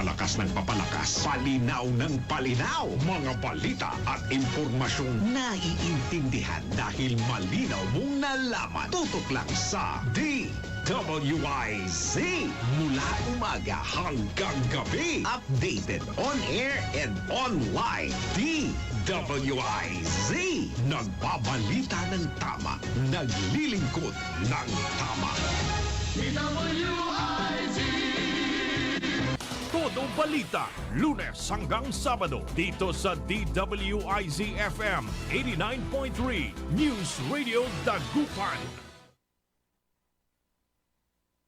Papalakas ng papalakas, palinaw ng palinaw. Mga balita at impormasyong naiintindihan dahil malinaw mong nalaman. Tutok lang sa DWIZ. Mula umaga hanggang gabi. Updated on air and online. DWIZ. Nagbabalita ng tama. Naglilingkod ng tama. Todo Balita, Lunes hanggang Sabado, dito sa DWIZ-FM 89.3, News Radio Dagupan.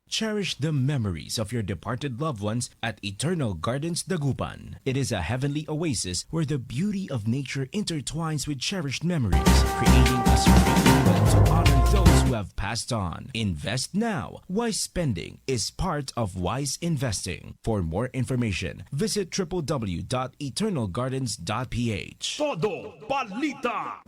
Cherish the memories of your departed loved ones at Eternal Gardens Dagupan. It is a heavenly oasis where the beauty of nature intertwines with cherished memories, creating a serene moment to honor those who have passed on. Invest now. Wise spending is part of wise investing. For more information, visit www.eternalgardens.ph. Todo Balita.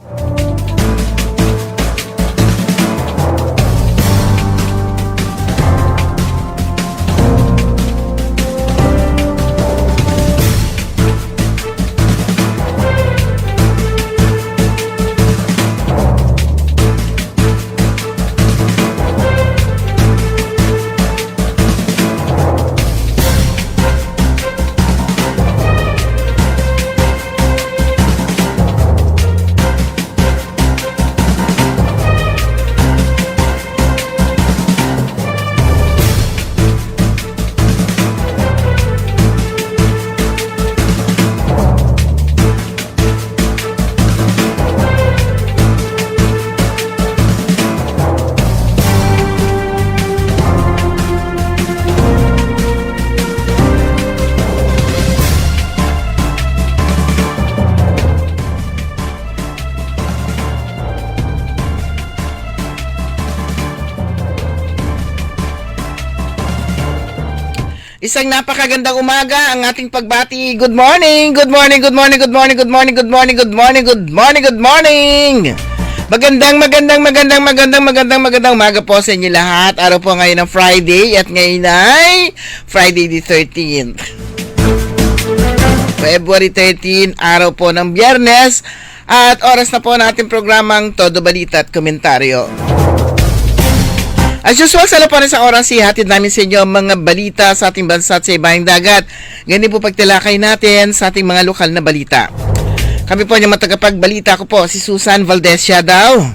Isang napakagandang umaga ang ating pagbati. Good morning, good morning, good morning, good morning, good morning, good morning, good morning, good morning, good morning. Magandang umaga po sa inyo lahat. Araw po ngayon ng Friday at ngayon ay Friday the 13th. February 13, araw po ng Biyernes at oras na po natin programang Todo Balita at Komentaryo. As usual, sa laparan sa oras, ihatid namin sa inyo ang mga balita sa ating bansa at sa ibang dagat. Ganyan po pagtalakay natin sa ating mga lokal na balita. Kami po ang matagapagbalita ko po, si Susan Valdez Siadaw.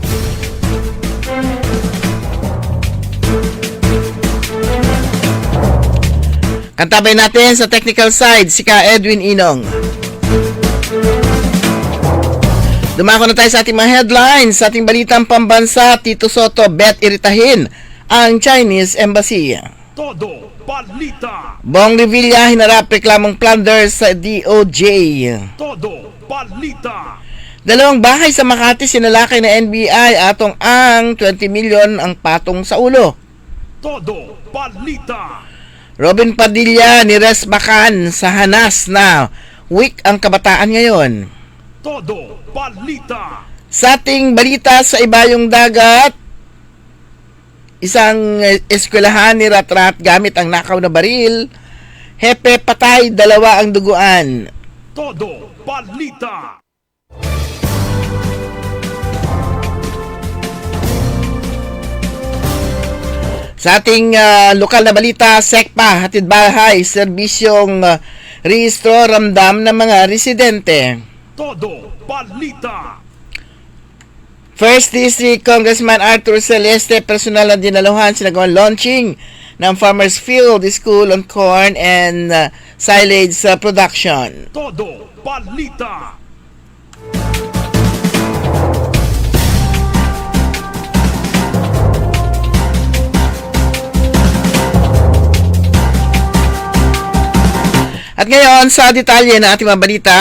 Kantabay natin sa technical side, si Ka Edwin Inong. Dumako na tayo sa ating mga headlines, sa ating balitang pambansa. Tito Soto, bet iritahin ang Chinese Embassy. Todo Balita. Bong Revilla hinarap reklamong plunder sa DOJ. Todo Balita. Dalawang bahay sa Makati sinalakay na NBI atong ang 20 million ang patong sa ulo. Todo Balita. Robin Padilla ni Res Bacan sa hanas na week ang kabataan ngayon. Todo Balita. Sa ating balita sa ibayong dagat, isang eskwelahan ni Ratrat gamit ang nakaw na baril. Hepe patay, 2 ang duguan. Todo Balita. Sa ating lokal na balita, SECPA, hatid bahay, serbisyong rehistro ramdam ng mga residente. Todo Balita. First District Congressman Arthur Celeste personal na dinaluhan sinagawang launching ng Farmers Field School on Corn and Silage Production. Todo Balita. At ngayon sa detalye ng ating mga balita.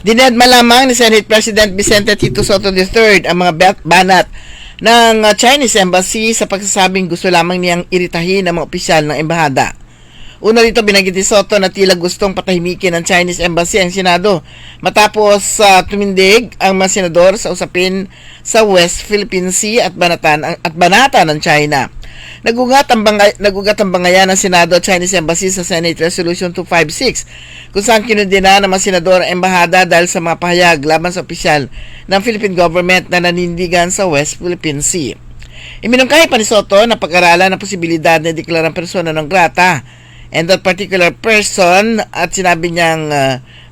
Dinedma lamang ni Senate President Vicente Tito Soto III ang mga banat ng Chinese Embassy sa pagsasabing gusto lamang niyang iritahin ang mga opisyal ng embahada. Una rito, binanggit ni Soto na tila gustong patahimikin ng Chinese Embassy ang Senado matapos tumindig ang mga senador sa usapin sa West Philippine Sea at banata ng China. Nagugat ang bangayan ng Senado at Chinese Embassy sa Senate Resolution 256 kung saan kinundina ng mga senador ang embahada dahil sa mga pahayag laban sa opisyal ng Philippine government na nanindigan sa West Philippine Sea. Iminungkahi pa ni Soto na pag-aralan ang posibilidad na deklarang persona non grata and that particular person at sinabi niyang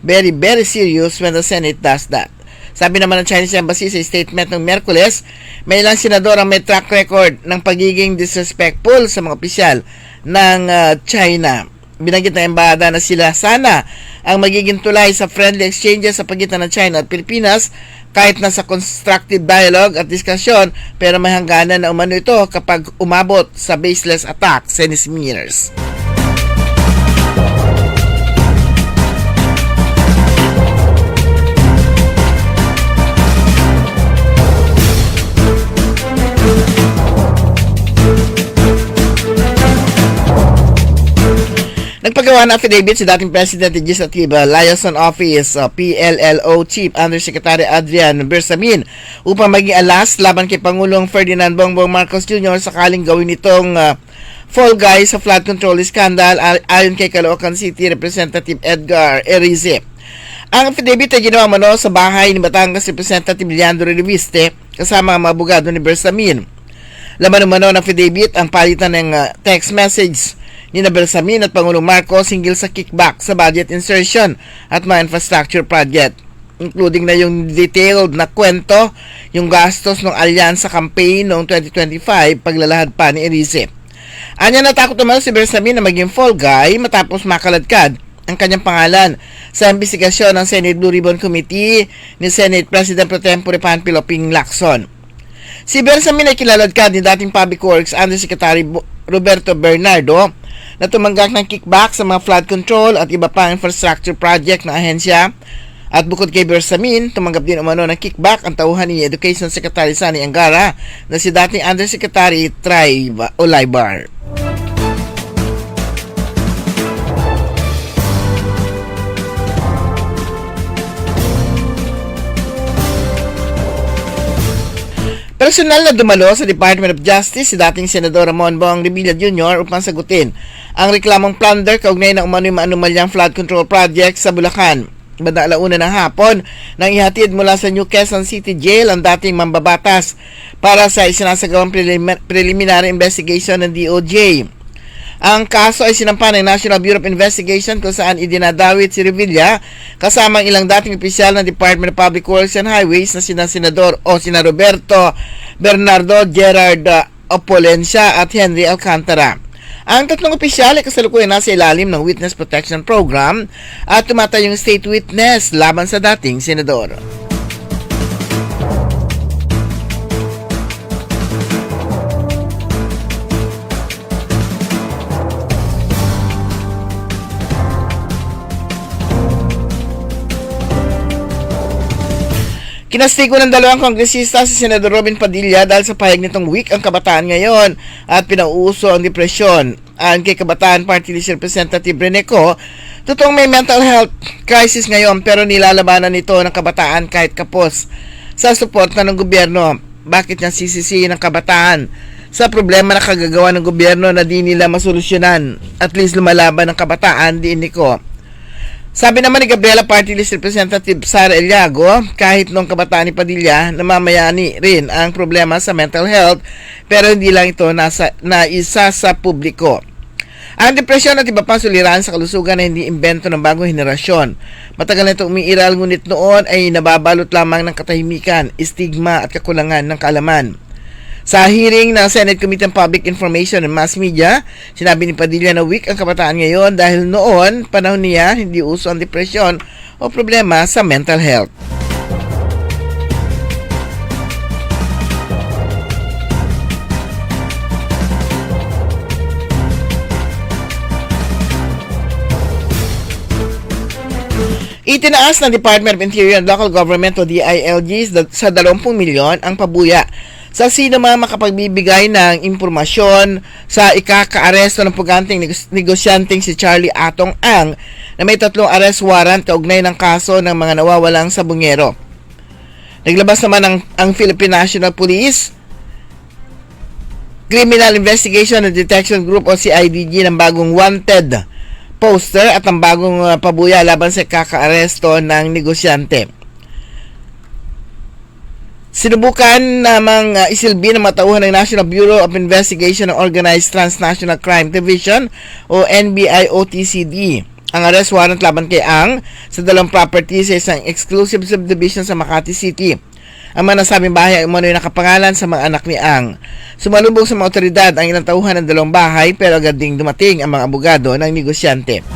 very very serious when the Senate does that. Sabi naman ng Chinese Embassy sa statement ng Miyerkules, may ilang senador ang may track record ng pagiging disrespectful sa mga opisyal ng China. Binanggit ng embahada na sila sana ang magiging tulay sa friendly exchanges sa pagitan ng China at Pilipinas kahit nasa constructive dialogue at diskusyon, pero may hangganan na umano ito kapag umabot sa baseless attacks and smears. Nagpagawa ng affidavit si dating President Legislative Liaison Office PLLO Chief Undersecretary Adrian Bersamin upang maging alas laban kay Pangulong Ferdinand Bongbong Marcos Jr. sakaling gawin itong fall guy sa flood control scandal ayon kay Caloocan City Representative Edgar Erice. Ang affidavit ay ginawa mano sa bahay ni Batangas Representative Leandro Reviste kasama ang mga abogado ni Bersamin. Laman umano ng affidavit ang palitan ng text message ni Bersamin at Pangulong Marcos hinggil sa kickback sa budget insertion at mga infrastructure project, including na yung detailed na kwento, yung gastos ng alyansa campaign noong 2025 paglalahad pa ni Erice. Anya natakot naman si Bersamin na maging fall guy matapos makaladkad ang kanyang pangalan sa investigasyon ng Senate Blue Ribbon Committee ni Senate President Pro Tempore Panfilo Ping Lacson. Si Bersamin ay kilaladkad ni dating Public Works Undersecretary Roberto Bernardo na tumanggak ng kickback sa mga flood control at iba pang infrastructure project na ahensya. At bukod kay Bersamin, tumanggap din umano ng kickback ang tauhan ni Education Secretary Sani Angara na si dating Undersecretary Try Olaybar. Personal na dumalo sa Department of Justice si dating Senador Ramon Bong Revilla Jr. upang sagutin ang reklamong plunder kaugnay ng umano'y maanumalyang flood control project sa Bulacan. Banda 1:00 ng hapon nang ihatid mula sa New Quezon City Jail ang dating mambabatas para sa isinasagawang preliminary investigation ng DOJ. Ang kaso ay sinampa ng National Bureau of Investigation kung saan idinadawit si Revilla kasama ang ilang dating opisyal ng Department of Public Works and Highways na sina Roberto Bernardo, Gerard Opolencia at Henry Alcantara. Ang tatlong opisyal ay kasalukuyan nasa ilalim ng Witness Protection Program at tumatayong state witness laban sa dating senador. Kinastigo ng dalawang kongresista si Senador Robin Padilla dahil sa pahayag nitong week ang kabataan ngayon at pinauuso ang depresyon. Ayon kay Kabataan Party List Representative Reneco, totoong may mental health crisis ngayon pero nilalabanan nito ng kabataan kahit kapos sa suporta ng gobyerno. Bakit niya sisisihin ng kabataan sa problema na kagagawa ng gobyerno na di nila masolusyonan? At least lumalaban ng kabataan, di Nico. Sabi naman ni Gabriela Party List Representative Sara Eliago, kahit nung kabataan ni Padilla, namamayani rin ang problema sa mental health, pero hindi lang ito naisa sa publiko. Ang depresyon at iba pang suliranin sa kalusugan ay hindi imbento ng bagong henerasyon. Matagal na ito umiiral, ngunit noon ay nababalot lamang ng katahimikan, stigma at kakulangan ng kaalaman. Sa hearing ng Senate Committee on Public Information and Mass Media, sinabi ni Padilla na weak ang kabataan ngayon dahil noon, panahon niya, hindi uso ang depresyon o problema sa mental health. Itinaas ng Department of Interior and Local Government o DILG sa 20 milyon ang pabuya sa sino mga makapagbibigay ng impormasyon sa ikaka-aresto ng puganting negosyanteng si Charlie Atong Ang na may 3 arrest warrant kaugnay ng kaso ng mga nawawalang sabungero. Naglabas naman ang Philippine National Police Criminal Investigation and Detection Group o CIDG ng bagong wanted poster at ang bagong pabuya laban sa ikaka-aresto ng negosyante. Sinubukan namang isilbi ng matauhan ng National Bureau of Investigation ng Organized Transnational Crime Division o NBI-OTCD ang arrest warrant laban kay Ang sa 2 property sa isang exclusive subdivision sa Makati City. Ang mga nasabing bahay ay umano'y nakapangalan sa mga anak ni Ang. Sumalubog sa mga otoridad ang ilang tauhan ng 2 bahay pero agad ding dumating ang mga abogado ng negosyante.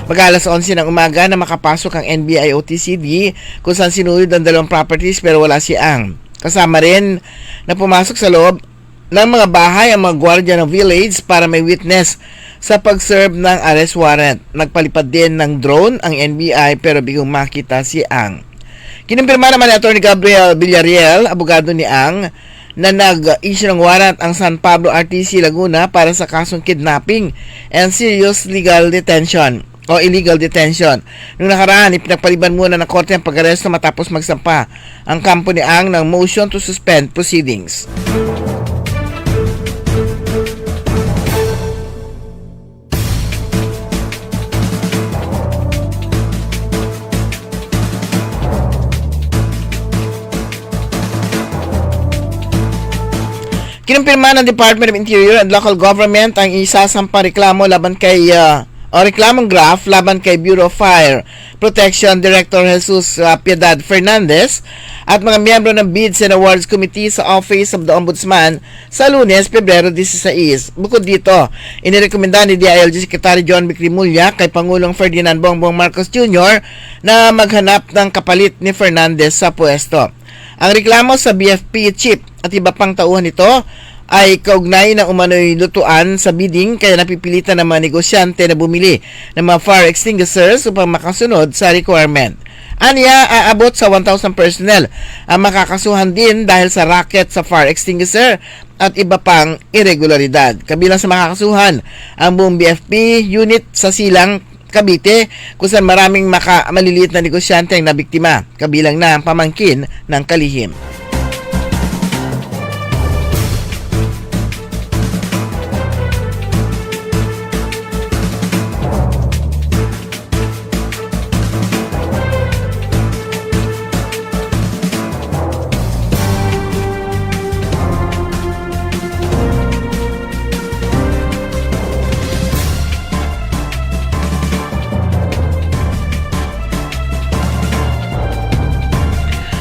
Mag-alas 11 ng umaga na makapasok ang NBI-OTCD kung saan sinuyod ang 2 properties pero wala si Ang. Kasama rin na pumasok sa loob ng mga bahay ang mga gwardiya ng village para may witness sa pag-serve ng arrest warrant. Nagpalipad din ng drone ang NBI pero bigong makita si Ang. Kinumpirma naman ni Atty. Gabriel Villarreal, abogado ni Ang, na nag-issue ng warrant ang San Pablo RTC Laguna para sa kasong kidnapping and serious legal detention o illegal detention. Noong nakaraan, ipinagpaliban muna ng korte ang pag-aresto matapos magsampa ang kampo ni Ang ng motion to suspend proceedings. Kinumpirma ng Department of Interior and Local Government ang isasampang reklamo laban kay reklamong graft laban kay Bureau of Fire Protection Director Jesus Piedad Fernandez at mga miyembro ng Bids and Awards Committee sa Office of the Ombudsman sa Lunes, Pebrero 16. Bukod dito, inirekomenda ni DILG Secretary John Vic Rimulya kay Pangulong Ferdinand Bongbong Marcos Jr. na maghanap ng kapalit ni Fernandez sa pwesto. Ang reklamo sa BFP chief at iba pang tauhan nito ay kaugnay ng umano'y lutuan sa bidding kaya napipilitan ng mga negosyante na bumili ng mga fire extinguishers upang makasunod sa requirement. Aniya, aabot sa 1,000 personnel ang makakasuhan din dahil sa racket sa fire extinguisher at iba pang irregularidad. Kabilang sa makakasuhan ang buong BFP unit sa Silang, Cavite, kung saan maraming maliliit na negosyante ang nabiktima, kabilang na ang pamangkin ng kalihim.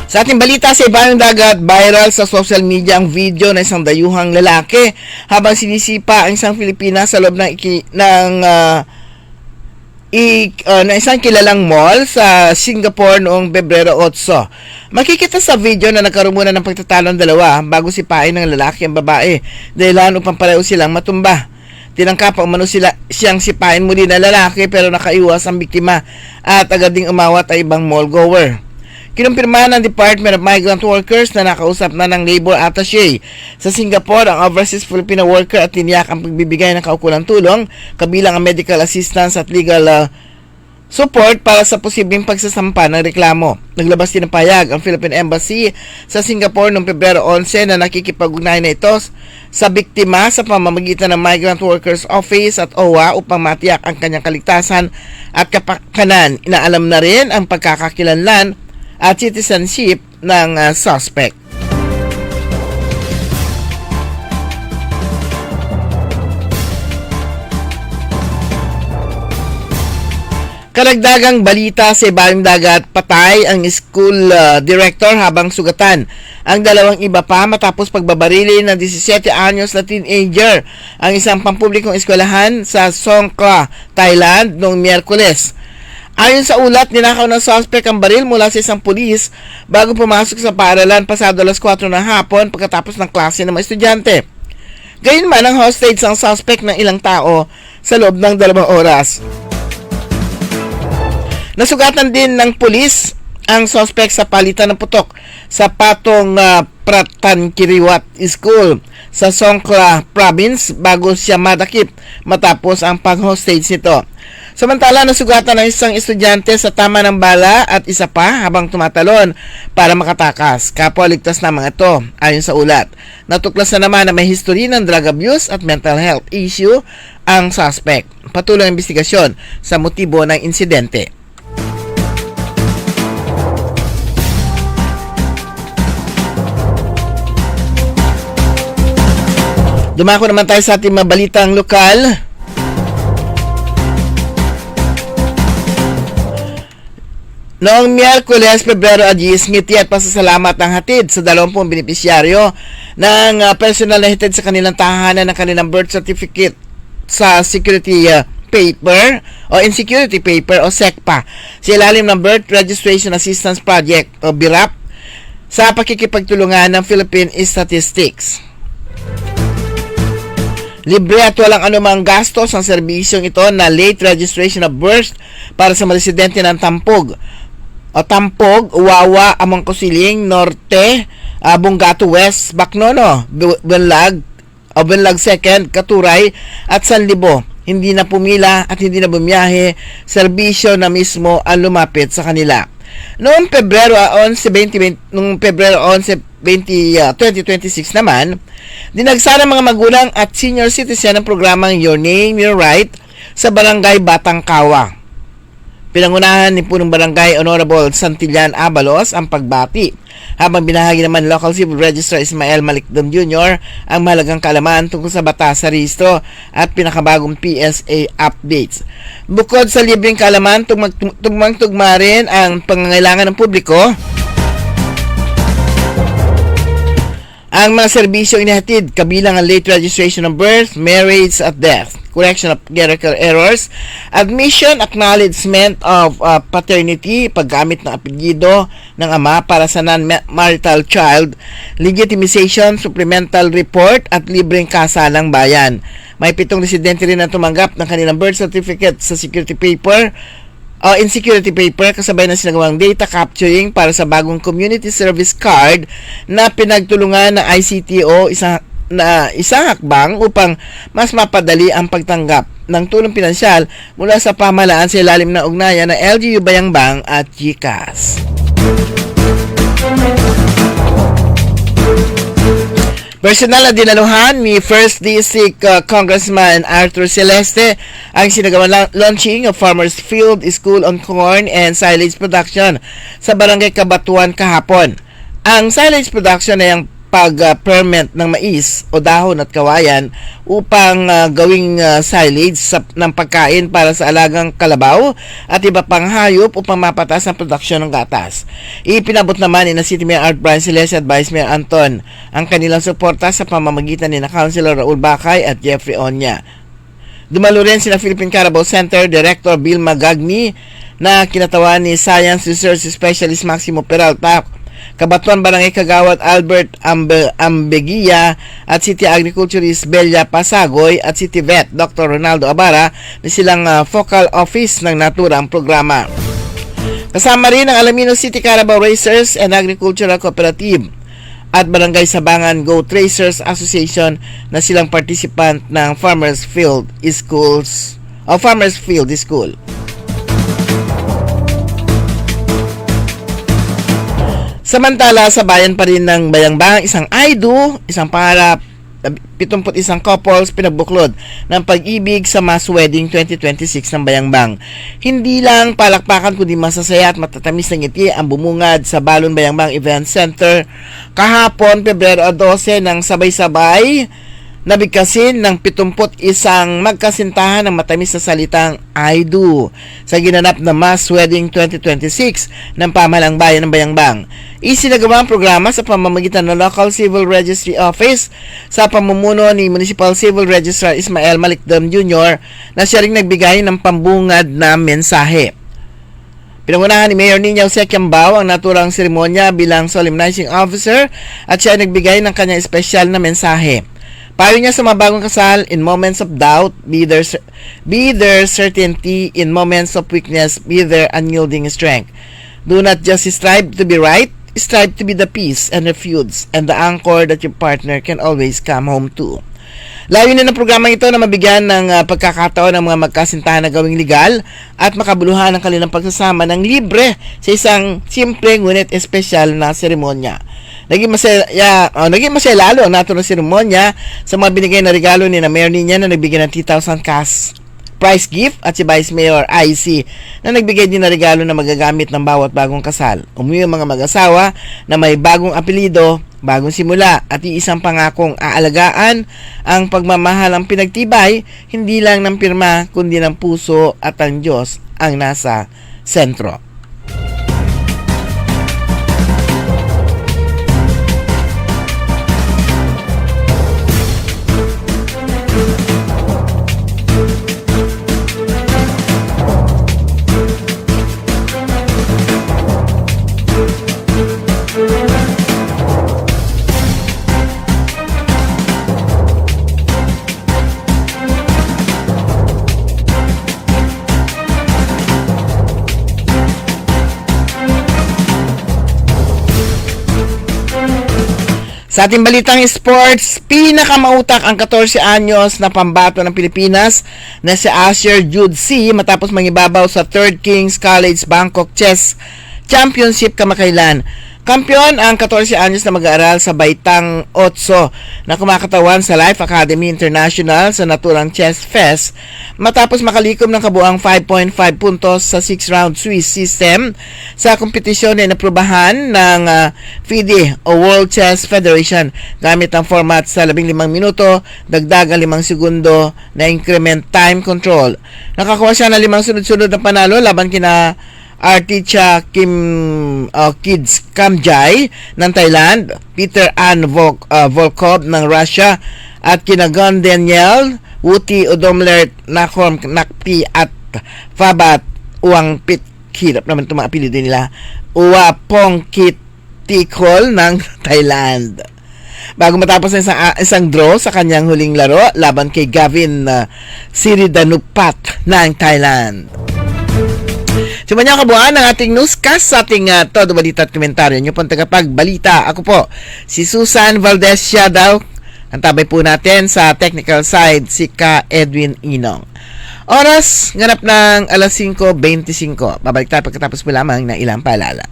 Sa ating balita sa Ibayong Dagat, viral sa social media ang video ng isang dayuhang lalaki habang sinisipa ang isang Pilipina sa loob ng isang kilalang mall sa Singapore noong Pebrero 8. Makikita sa video na nagkaroon muna ng pagtatalo ng dalawa bago sipain ng lalaki ang babae dahilan upang pareho silang matumba. Tinangka pa umano siyang sipain muli na lalaki pero nakaiwas ang biktima at agad ding umawat ang ibang mall goer. Kinumpirma ng Department of Migrant Workers na nakausap na ng Labor Attaché sa Singapore ang overseas Filipino worker at tiniyak ang pagbibigay ng kaukulang tulong kabilang ang medical assistance at legal support para sa posibleng pagsasampa ng reklamo. Naglabas din ng payag ang Philippine Embassy sa Singapore noong Pebrero 11 na nakikipag-ugnayan na ito sa biktima sa pamamagitan ng Migrant Workers Office at OWA upang matiyak ang kanyang kaligtasan at kapakanan. Inaalam na rin ang pagkakakilanlan at citizenship ng suspect. Karagdagang balita sa Ibayong Dagat, patay ang school director habang sugatan ang dalawang iba pa matapos pagbabarili ng 17 anyos na teenager ang isang pampublikong eskwelahan sa Songkhla, Thailand noong Miyerkules. Ayon sa ulat, ninakaw ng suspect ang baril mula sa isang pulis bago pumasok sa paaralan pasado alas 4 ng hapon pagkatapos ng klase ng mga estudyante. Gayunman ang hostage ang suspect ng ilang tao sa loob ng 2 oras. Nasugatan din ng pulis ang suspect sa palitan ng putok sa patong Pratankiriwat School sa Songkhla Province bago siya madakip matapos ang pag-hostage nito. Samantala, nasugatan ng isang estudyante sa tama ng bala at isa pa habang tumatalon para makatakas. Kapwa ligtas na mga ito, ayon sa ulat. Natuklas na naman na may history ng drug abuse at mental health issue ang suspect. Patuloy ang investigasyon sa motibo ng insidente. Dumako naman tayo sa ating mabalitang lokal. Noong Miyerkules, Pebrero 10, ngiti at pasasalamat ang hatid sa 20 benepisyaryo ng personal na hatid sa kanilang tahanan ng kanilang birth certificate sa security paper o insecurity paper o SECPA sa ilalim ng Birth Registration Assistance Project o BIRAP sa pakikipagtulungan ng Philippine Statistics. Libre at walang anumang gastos ang serbisyong ito na late registration of birth para sa mga residente ng Tampog, Wawa, Amangkusiling, Norte, Bungato West, Bacnono, Benlag 2nd, Katuray at Sanlibo. Hindi na pumila at hindi na bumiyahe, serbisyo na mismo ang lumapit sa kanila. Noong Pebrero 11, 2026 naman, dinagsara mga magulang at senior citizen ng programang Your Name, Your Right sa Barangay Batangkawa. Pinangunahan ni Punong Barangay Honorable Santillan Abalos ang pagbati, habang binahagi naman Local Civil Registrar Ismael Malikdom Jr. ang mahalagang kaalaman tungkol sa batas sa rehistro at pinakabagong PSA updates. Bukod sa libreng kaalaman, tugmang-tugma rin ang pangangailangan ng publiko. Ang mga serbisyo inihatid kabilang ang late registration of birth, marriage at death, correction of clerical errors, admission, acknowledgement of paternity, paggamit ng apelyido ng ama para sa non-marital child, legitimization, supplemental report at libreng kasalang bayan. May 7 residente rin na tumanggap ng kanilang birth certificate sa security paper in security paper kasabay ng sinagawang data capturing para sa bagong community service card na pinagtulungan ng ICTO, isang hakbang upang mas mapadali ang pagtanggap ng tulong pinansyal mula sa pamahalaan sa ilalim ng ugnayan ng LGU Bayambang at GCash. Personal na dinaluhan ni 1st District Congressman Arthur Celeste ang sinagawang launching of Farmers Field School on Corn and Silage Production sa Barangay Kabatuan kahapon. Ang silage production ay ang pag-ferment ng mais o dahon at kawayan upang gawing silage ng pagkain para sa alagang kalabaw at iba pang hayop upang mapatas ang produksyon ng gatas. Ipinabot naman ni City Mayor Art Brian Celeste at Vice Mayor Anton ang kanilang suporta sa pamamagitan ni Councilor Raul Bacay at Jeffrey Onya. Dumalo rin sina Philippine Carabao Center Director Bill Magagni na kinatawan ni Science Research Specialist Maximo Peralta, Kabatuan Barangay Kagawad Albert Ambegia at City Agriculturist Belia Pasagoy at City Vet Dr. Ronaldo Abara na silang focal office ng naturang programa. Kasama rin ang Alamino City Carabao Racers and Agricultural Cooperative at Barangay Sabangan Goat Racers Association na silang participant ng Farmers Field School. Samantala, sa bayan pa rin ng Bayambang, isang IDU, isang pangarap, 71 couples pinagbuklod ng pag-ibig sa Mass Wedding 2026 ng Bayambang. Hindi lang palakpakan kundi masasaya at matatamis na ngiti ang bumungad sa Balon Bayambang Event Center kahapon, Pebrero 12, ng sabay-sabay nabigkasin ng 71 magkasintahan ng matamis na salitang I do sa ginanap na Mass Wedding 2026 ng Pamahalang Bayan ng Bayambang. Isinagawa ang programa sa pamamagitan ng Local Civil Registry Office sa pamumuno ni Municipal Civil Registrar Ismael Malikdom Jr. na siya ring nagbigay ng pambungad na mensahe. Pinangunahan ni Mayor Nino Sekyambao ang naturang seremonya bilang solemnizing officer at siya ay nagbigay ng kanyang espesyal na mensahe. Payo niya sa mga bagong kasal, in moments of doubt, be their certainty, in moments of weakness, be their unyielding strength. Do not just strive to be right, strive to be the peace and refuge and the anchor that your partner can always come home to. Layunin ng programang ito na mabigyan ng pagkakataon ng mga magkasintahan na gawing legal at makabuluhan ang kanilang pagsasama ng libre sa isang simple ngunit espesyal na seremonya. Naging masaya lalo ang naturang seremonya sa mga binigay na regalo ni na Mayor Nina na nagbigay ng 3,000 cash prize gift at si Vice Mayor IC na nagbigay din na regalo na magagamit ng bawat bagong kasal. Umuwi ang mga mag-asawa na may bagong apelido, bagong simula at iisang pangakong aalagaan ang pagmamahal ang pinagtibay, hindi lang ng pirma kundi ng puso at ang Diyos ang nasa sentro. Sa ating balitang sports, pinakamautak ang 14 anyos na pambato ng Pilipinas na si Asher Jude C. matapos mangibabaw sa 3rd Kings College Bangkok Chess Championship kamakailan. Kampiyon ang 14 anyos na mag-aaral sa Baitang Otso na kumakatawan sa Life Academy International sa naturang Chess Fest matapos makalikom ng kabuang 5.5 puntos sa 6-round Swiss system sa kompetisyon na inaprubahan ng FIDE o World Chess Federation gamit ang format sa 15 minuto, dagdag ang 5 segundo na increment time control. Nakakuha siya ng 5 sunod-sunod na panalo laban kina Articha Kids Kamjai ng Thailand, Peter An Volkov ng Russia at kina Gon Daniel, Wuti Odomler Nakhom Nakpi at Fabat Uangpit, hirap naman itong mga apelido nila, Uwapongkit Tikol ng Thailand. Bago matapos ang isang draw sa kanyang huling laro laban kay Gavin Siridanukpat ng Thailand. Sumanya kabuuan ng ating newscast sa ating Todo Balita at Komentaryo. Nyo pong tagapagbalita. Ako po, si Susan Valdez Siadaw. Ang tabay po natin sa technical side, si Ka Edwin Inong. Oras, ganap ng alas 5:25. Babalik tayo pagkatapos po lamang ng ilang paalala.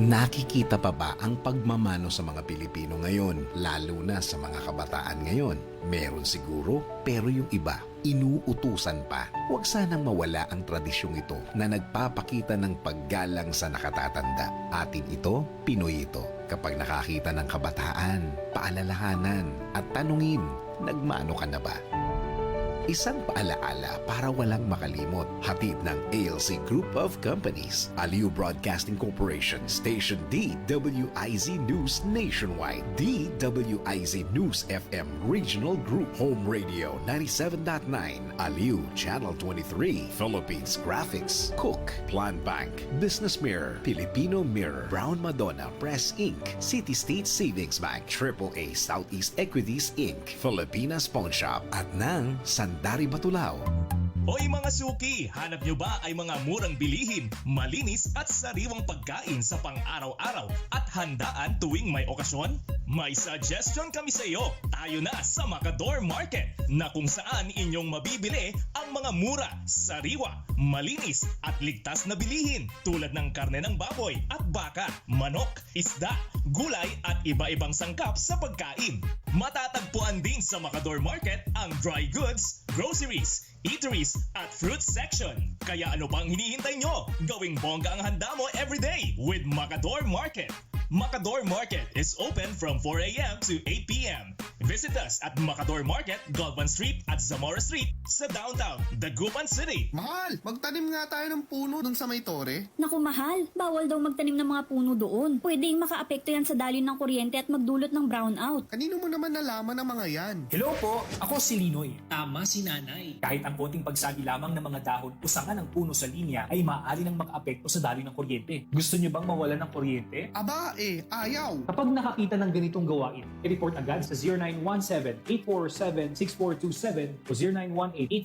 Nakikita pa ba ang pagmamano sa mga Pilipino ngayon, lalo na sa mga kabataan ngayon? Meron siguro, pero yung iba, inuutusan pa. Huwag sanang mawala ang tradisyong ito na nagpapakita ng paggalang sa nakatatanda. Atin ito, Pinoy ito. Kapag nakakita ng kabataan, paalalahanan at tanungin, nagmano ka na ba? Isang paalaala para walang makalimot. Hatid ng ALC Group of Companies, Aliw Broadcasting Corporation, Station DWIZ News Nationwide, DWIZ News FM Regional Group, Home Radio 97.9, Aliw Channel 23, Philippines Graphics, Cook, Plan Bank, Business Mirror, Filipino Mirror, Brown Madonna Press Inc., City State Savings Bank, AAA Southeast Equities Inc., Filipinas Pawn Shop, at ng Sandari Batulao. Hoy mga suki, hanap nyo ba ay mga murang bilihin, malinis at sariwang pagkain sa pang-araw-araw at handaan tuwing may okasyon? May suggestion kami sa iyo. Tayo na sa Macador Market na kung saan inyong mabibili ang mga mura, sariwa, malinis at ligtas na bilihin tulad ng karne ng baboy at baka, manok, isda, gulay at iba-ibang sangkap sa pagkain. Matatagpuan din sa Macador Market ang dry goods, groceries, eateries at fruit section. Kaya ano pang hinihintay nyo? Gawing bongga ang handa mo everyday with Macador Market. Macador Market is open from 4 a.m. to 8 p.m. Visit us at Macador Market, Galvan Street at Zamora Street sa downtown, Dagupan City. Mahal, magtanim nga tayo ng puno dun sa may tore. Naku mahal, bawal daw magtanim ng mga puno doon. Pwedeng makaapekto yan sa daloy ng kuryente at magdulot ng brownout. Kanino mo naman nalaman ang mga yan? Hello po, ako si Linoy. Tama si Nanay. Kahit ang konting pagsagi lamang ng mga dahon o sanga ng puno sa linya ay maaari nang makaapekto sa daloy ng kuryente. Gusto niyo bang mawala ng kuryente? Aba ayaw. Kapag nakakita ng ganitong gawain, i-report agad sa 0917-847-6427 o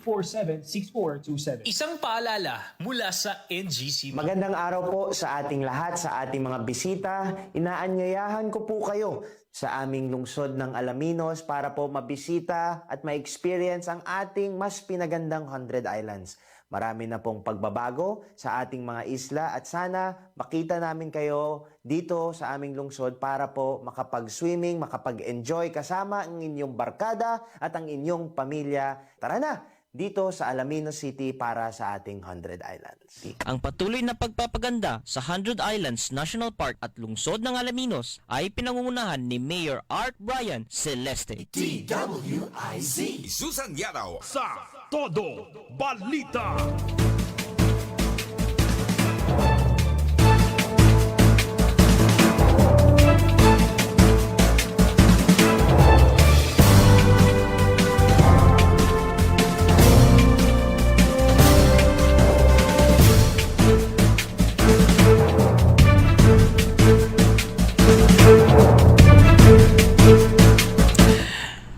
0918-847-6427. Isang paalala mula sa NGC. Magandang araw po sa ating lahat, sa ating mga bisita. Inaanyayahan ko po kayo sa aming lungsod ng Alaminos para po mabisita at ma-experience ang ating mas pinagandang 100 Islands. Marami na pong pagbabago sa ating mga isla at sana makita namin kayo dito sa aming lungsod para po makapag-swimming, makapag-enjoy kasama ang inyong barkada at ang inyong pamilya. Tara na! Dito sa Alaminos City para sa ating 100 Islands. Ang patuloy na pagpapaganda sa 100 Islands National Park at lungsod ng Alaminos ay pinangungunahan ni Mayor Art Brian Celeste. DWIZ Susan Yaraw Sa Todo Balita.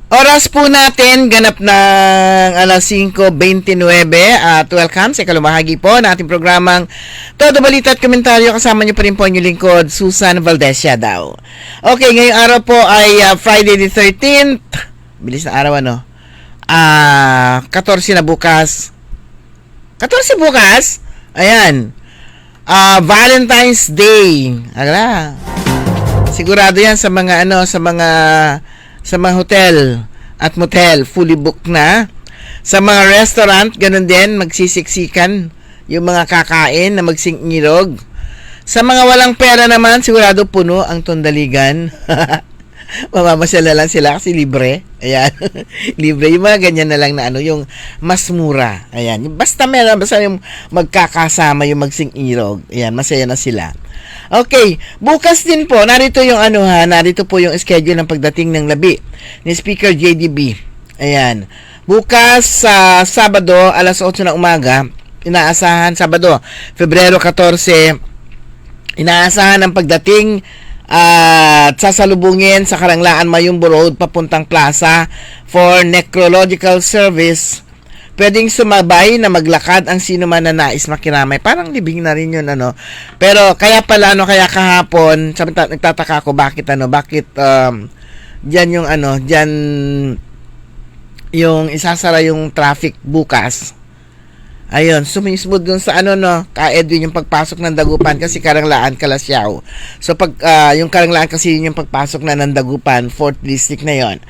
Oras po natin, ganap ng alas 5:29 at welcome sa ikalumahagi po na ating programang Todo Balita at Komentaryo. Kasama niyo pa rin po ang inyong lingkod, Susan Valdez daw. Okay, ngayong araw po ay Friday the 13th. Bilis na araw 14 na bukas. 14 bukas? Ayan. Valentine's Day. Agla. Sigurado yan sa mga sa mga hotel at motel, fully booked na. Sa mga restaurant, ganun din, magsisiksikan yung mga kakain na magsingirog. Sa mga walang pera naman, sigurado puno ang tundaligan. Mamamasyal na lang sila kasi libre. Ayan. Libre. Yung mga ganyan na lang na yung mas mura. Ayan. Basta meron, basta yung magkakasama yung magsingirog. Ayan, masaya na sila. Okay, bukas din po, narito yung narito po yung schedule ng pagdating ng labi ni Speaker JDB. Ayan. Bukas sa Sabado, alas 8 ng umaga, inaasahan, Sabado, Febrero 14, inaasahan ang pagdating at sasalubungin sa Karanglaan Mayumbo Road papuntang Plaza for necrological service. Pwedeng sumabay na maglakad ang sino man na nais makiramay. Parang libing na rin yun, Pero kaya pala, kaya kahapon, nagtataka ako bakit diyan yung isasara yung traffic bukas. Ayun, sumismod dun sa kaed yun yung pagpasok ng Dagupan kasi Karanglaan, Kalasyaw. So pag yung Karanglaan kasi yun yung pagpasok na ng Dagupan, 4th district na yon.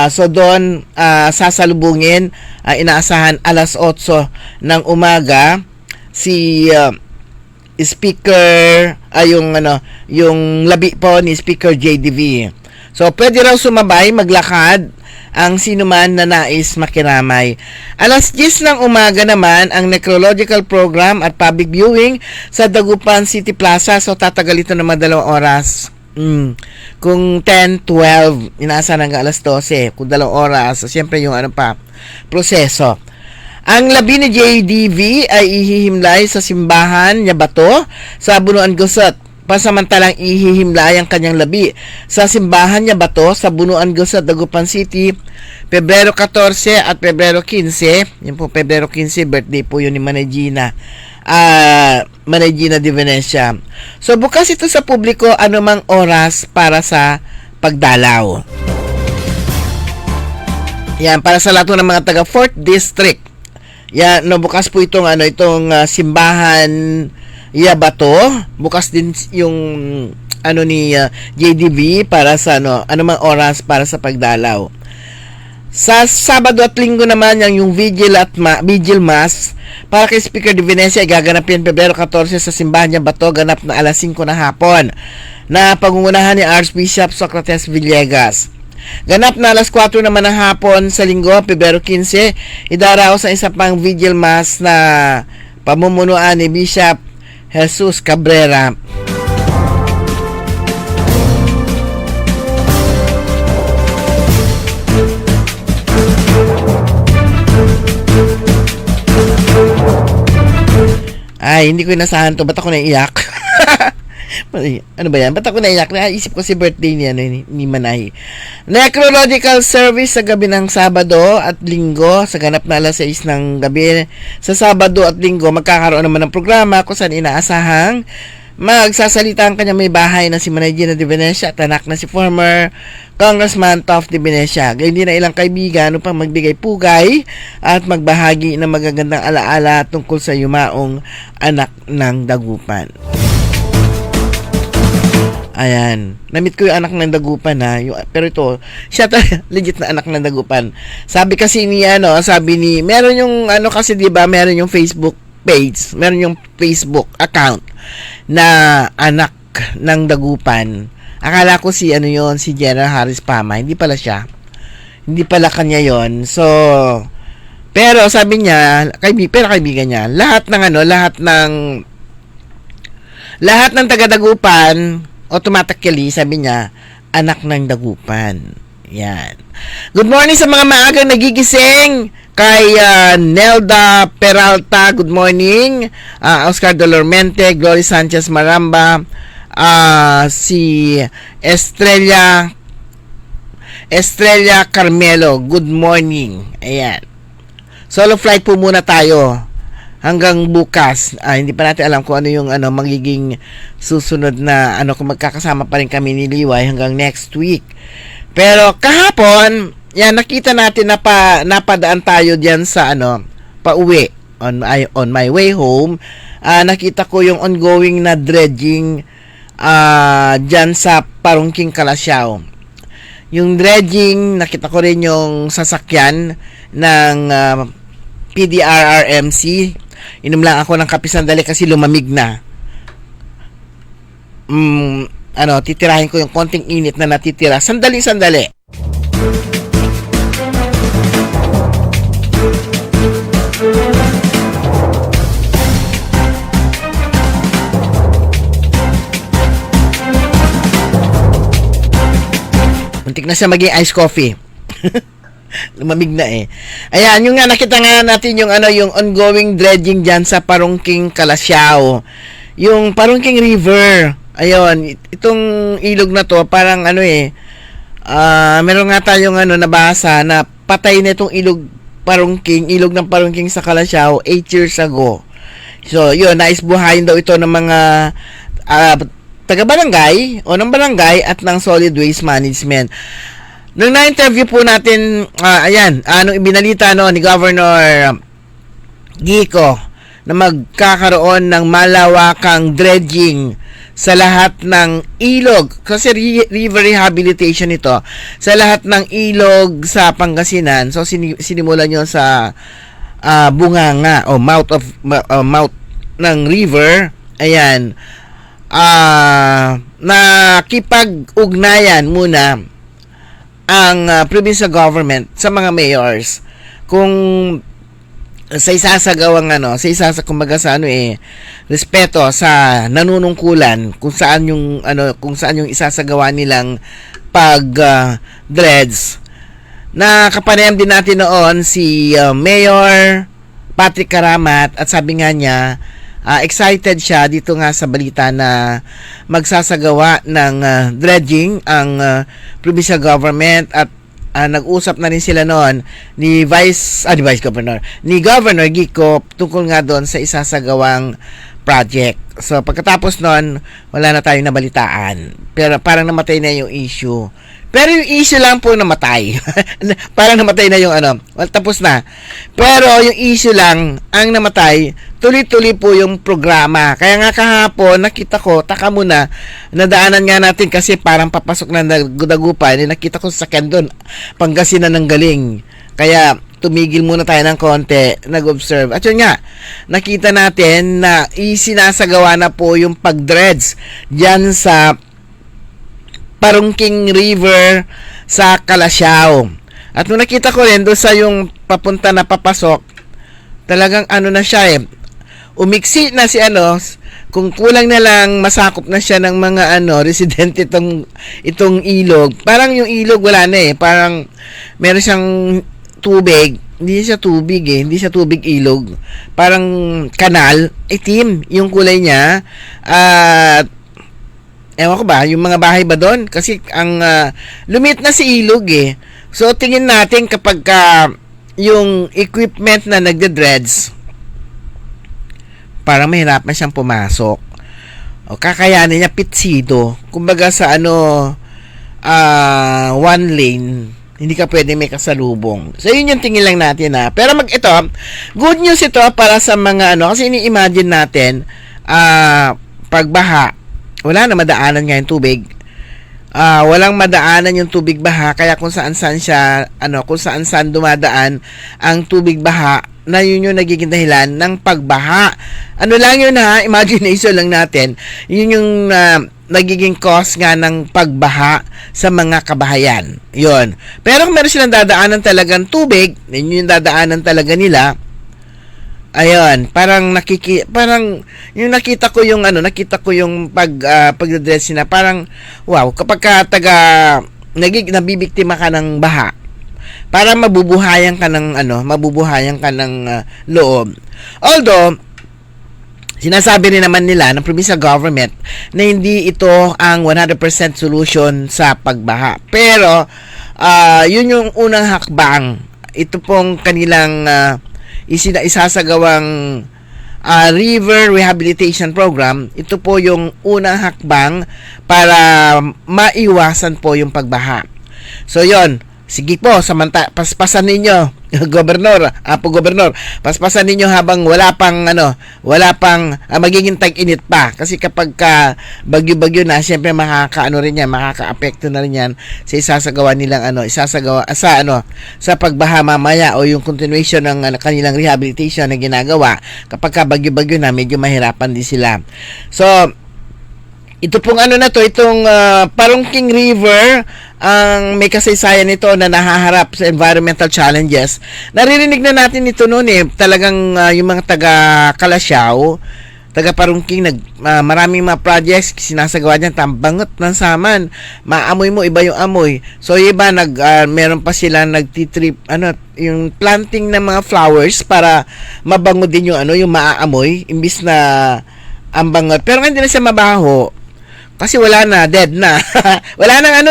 So doon sasalubungin, inaasahan alas 8 ng umaga si Speaker yung labi po ni Speaker JDV. So pwede raw sumabay, maglakad ang sino man na nais makiramay. Alas 10 ng umaga naman ang necrological program at public viewing sa Dagupan City Plaza. So tatagal ito naman 2 oras. Kung 10, 12, inaasahan hanggang alas 12. Kung 2 oras, so siyempre yung proseso. Ang labi ni JDV ay ihihimlay sa simbahan Yabato sa Bunuan Gusot. Pasamantalang ihihimlay ang kanyang labi sa simbahan Yabato sa Bunuan Gusot, Dagupan City, Pebrero 14 at Pebrero 15. Yan po, Pebrero 15, birthday po yun ni Manay Gina de Venecia. So, bukas ito sa publiko anumang oras para sa pagdalaw. Yan, para sa lahat ng mga taga 4th District. Yan, bukas po itong simbahan Yabato. Bukas din yung ni JDV para sa anumang oras para sa pagdalaw. Sa Sabado at Linggo naman yung Vigil Mass para kay Speaker de Venecia ay gaganapin Pebrero 14 sa simbahan Yabato, ganap na alas 5 na hapon na pangungunahan ni Archbishop Socrates Villegas. Ganap na alas 4 naman ng hapon sa Linggo, Pebrero 15, idaraos sa isa pang Vigil Mass na pamumunuan ni Bishop Jesus Cabrera. Ay, hindi ko inasahan to. Ba't ako naiiyak? Ano ba yan? Ba't ako naiyak? Naisip ko si birthday niya ni Manay. Necrological service sa gabi ng Sabado at Linggo sa ganap na alas 6 ng gabi. Sa Sabado at Linggo, magkakaroon naman ng programa kung saan inaasahang magsasalita ang kanyang may bahay na si Manay Gina de Venecia at anak na si former Congressman Toff de Venecia. Gayun din na ilang kaibigan upang magbigay pugay at magbahagi ng magagandang alaala tungkol sa yumaong anak ng Dagupan. Ayan. Namit ko yung anak ng Dagupan ha. Pero ito, siya talaga legit na anak ng Dagupan. Sabi kasi ni meron yung kasi 'di ba, meron yung Facebook page, meron yung Facebook account na anak ng Dagupan. Akala ko si General Harris Pama, hindi pala siya. Hindi pala kanya 'yon. So, pero sabi niya, kaibigan niya, lahat ng taga Dagupan automatically, sabi niya, anak ng Dagupan. Yan. Good morning sa mga maagang nagigising. Kay Nelda Peralta, good morning. Oscar Dolormente, Glory Sanchez Maramba, si Estrella Carmelo, good morning. Ayan. Solo flight po muna tayo hanggang bukas. Hindi pa natin alam kung ano yung magiging susunod na kung magkakasama pa rin kami ni Liway hanggang next week. Pero kahapon, yan, nakita natin na napadaan tayo diyan sa pauwi on my way home. Nakita ko yung ongoing na dredging diyan sa Parungking Calasiao. Yung dredging, nakita ko rin yung sasakyan ng PDRRMC. Inom lang ako ng kape sandali kasi lumamig na. Titirahin ko yung konting init na natitira. Sandali. Muntik na siya maging iced coffee. Lumamig na eh. Ayan, yung nga nakita nga natin yung yung ongoing dredging diyan sa Parungking Calasiao. Yung Parungking River. Ayun, itong ilog na to parang meron nga tayong nabasa na patay na itong ilog ng Parungking sa Calasiao 8 years ago. So, yun, naisbuhayin daw ito ng mga taga-barangay o ng barangay at ng solid waste management. Nung na-interview po natin, anong ibinalita ni Governor Gico na magkakaroon ng malawakang dredging sa lahat ng ilog, kasi river rehabilitation ito, sa lahat ng ilog sa Pangasinan. So sinimulan yun sa bunganga o mouth ng river. Ayan, nakipag-ugnayan muna ang provincial government sa mga mayors kung sa respeto sa nanunungkulan kung saan yung isasagawa nilang dreads. Nakapanayam din natin noon si Mayor Patrick Karamat at sabi nga niya excited siya dito nga sa balita na magsasagawa ng dredging ang provincial government at nag-usap na rin sila noon ni Governor Gico tungkol nga doon sa isasagawang project. So pagkatapos noon, wala na tayong nabalitaan. Pero parang namatay na yung issue. Pero yung issue lang po namatay. Parang namatay na yung tapos na. Pero yung issue lang ang namatay, tuloy-tuloy po yung programa. Kaya nga kahapon, nakita ko, taka muna, nadaanan nga natin kasi parang papasok na Dagupan, nakita ko sa sakyan doon, Pangasinan ng galing. Kaya tumigil muna tayo ng konti, nag-observe. At yun nga, nakita natin na isinasagawa na po yung pag-dredge dyan sa Parungking River sa Calasiao. At nung nakita ko rin doon sa yung papunta na papasok, talagang na siya umiksi na si kung kulang na lang masakop na siya ng mga residente itong ilog. Parang yung ilog wala na parang meron siyang tubig. Hindi siya tubig hindi siya tubig ilog. Parang kanal, itim yung kulay niya. At Ewan ko ba, yung mga bahay ba doon? Kasi ang lumit na si ilog eh. So tingin natin kapag yung equipment na nagde-dreads, parang mahirapan siyang pumasok. O kakayanin niya pitsido. Kumbaga sa one lane, hindi ka pwede may kasalubong. So yun yung tingin lang natin Pero good news ito para sa mga kasi ini-imagine natin pagbaha, wala na madaanan nga yung tubig. Walang madaanan yung tubig baha, kaya kung saan-saan siya, kung saan-saan dumadaan ang tubig baha, na yun yung nagiging dahilan ng pagbaha. Ano lang yun imagination lang natin. Yun yung nagiging cause nga ng pagbaha sa mga kabahayan. Yun. Pero kung meron silang dadaanan talagang tubig, yun yung dadaanan talaga nila, ayun, parang yung nakita ko yung pagdadress na parang wow, kapag nabibiktima ka ng baha, parang mabubuhayan ka ng loob. Although sinasabi rin naman nila ng provincial government na hindi ito ang 100% solution sa pagbaha. Pero yun yung unang hakbang. Ito pong kanilang isasagawang river rehabilitation program. Ito po yung unang hakbang para maiwasan po yung pagbaha. So yon, sige po, paspasan ninyo, Gobernador, paspasan ninyo habang wala pang magiging tag-init pa. Kasi kapag bagyo-bagyo na, siyempre makaka-apekto na rin yan sa isasagawa nilang sa pagbaha mamaya o yung continuation ng kanilang rehabilitation na ginagawa. Kapag bagyo-bagyo na, medyo mahirapan din sila. So, ito pong itong Parungking River, ang may kasaysayan nito na nahaharap sa environmental challenges. Naririnig na natin ito noon talagang yung mga taga Kalasyaw, taga Parungking, maraming mga projects sinasagawa diyan, tambangot ng saman. Maamoy mo, iba yung amoy. So iba meron pa sila nagtitrip yung planting ng mga flowers para mabango din yung yung maaamoy imbis na ang bangot. Pero hindi na siya mabaho. Kasi wala na, dead na. Wala nang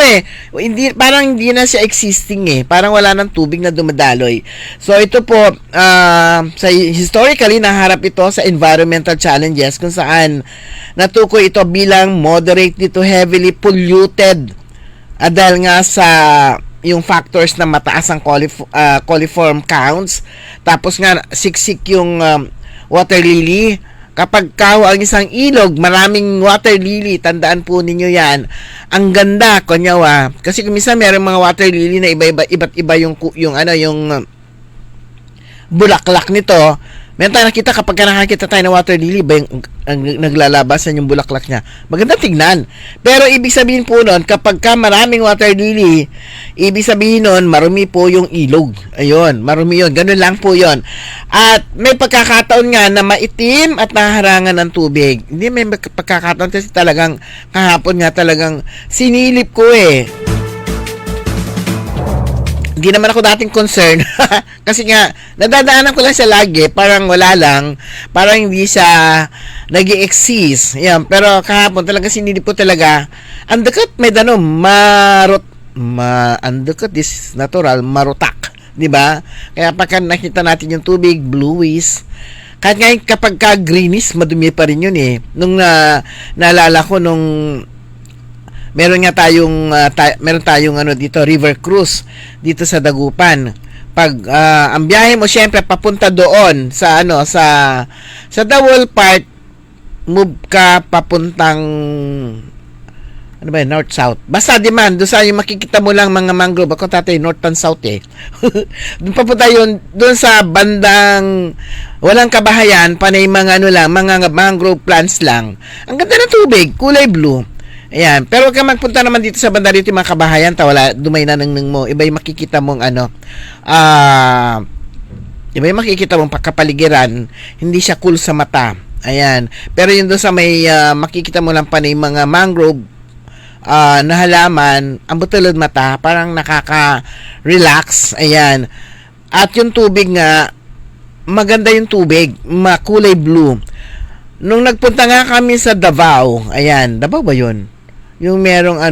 parang hindi na siya existing Parang wala nang tubig na dumadaloy. So ito po, historically naharap ito sa environmental challenges kung saan natukoy ito bilang moderately to heavily polluted. Dahil nga sa yung factors na mataas ang coliform counts. Tapos nga, siksik yung water lily. Kapag ang isang ilog, maraming water lily, tandaan po ninyo yan. Ang ganda, kunyawa. Kasi minsan mayroong mga water lily na iba't iba yung bulaklak nito. Meron tayo nakita kapag nakakita tayo ng water lily, ang naglalabasan yung bulaklak niya. Maganda tignan. Pero ibig sabihin po nun, kapag maraming water lily, ibig sabihin nun, marumi po yung ilog. Ayun, marumi yun. Ganun lang po yun. At may pagkakataon nga na maitim at naharangan ng tubig. Hindi, may pagkakataon kasi talagang kahapon nga talagang sinilip ko Hindi naman ako dating concern kasi nga nadadaanan ko lang siya lagi, parang wala lang, parang hindi siya nag-i-exist. Yan, pero kahapon talaga sinilip ko talaga. Andakat may andakat is natural, marutak, 'di ba? Kaya pagka nakita natin yung tubig bluish, kahit ngayon kapag greenish, madumi pa rin yun Nung naalala ko nung meron tayong dito river cruise dito sa Dagupan. Pag ang biyahe mo syempre papunta doon sa sa Dawol part, move ka papuntang north south. Basta doon sa yung makikita mo lang mga mangrove. Ako north and south doon papunta yun, doon sa bandang walang kabahayan, panay mga mga mangrove plants lang. Ang ganda ng tubig, kulay blue. Ayan, pero kung magpunta naman dito sa banda dito mga kabahayan, wala, dumay na nang mo, iba yung makikita mong iba yung makikita mong kapaligiran, hindi siya cool sa mata. Ayan, pero yung doon sa may makikita mo lang pa na yung mga mangrove na halaman, ang butulod mata, parang nakaka-relax. Ayan, at yung tubig nga, maganda yung tubig, makulay blue. Nung nagpunta nga kami sa Davao, ayan, Davao ba yun? yung merong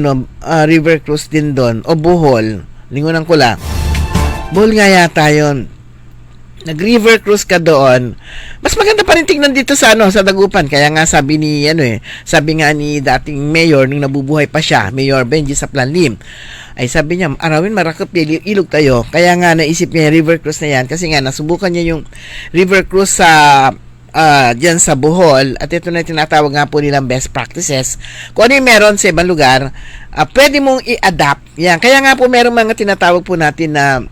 river cruise din doon, o Bohol, lingunan ko lang. Bohol nga yata yun. Nag-river cruise ka doon, mas maganda pa rin tingnan dito sa sa Dagupan. Kaya nga sabi ni sabi nga ni dating mayor nung nabubuhay pa siya, Mayor Benji Saplanlim, ay sabi niya, arawin marakop ilog tayo. Kaya nga naisip niya yung river cruise na yan kasi nga nasubukan niya yung river cruise sa diyan sa Bohol, at ito na tinatawag nga po nilang best practices. Kung ano yung meron sa ibang lugar, pwede mong i-adapt yan. Kaya nga po meron mga tinatawag po natin na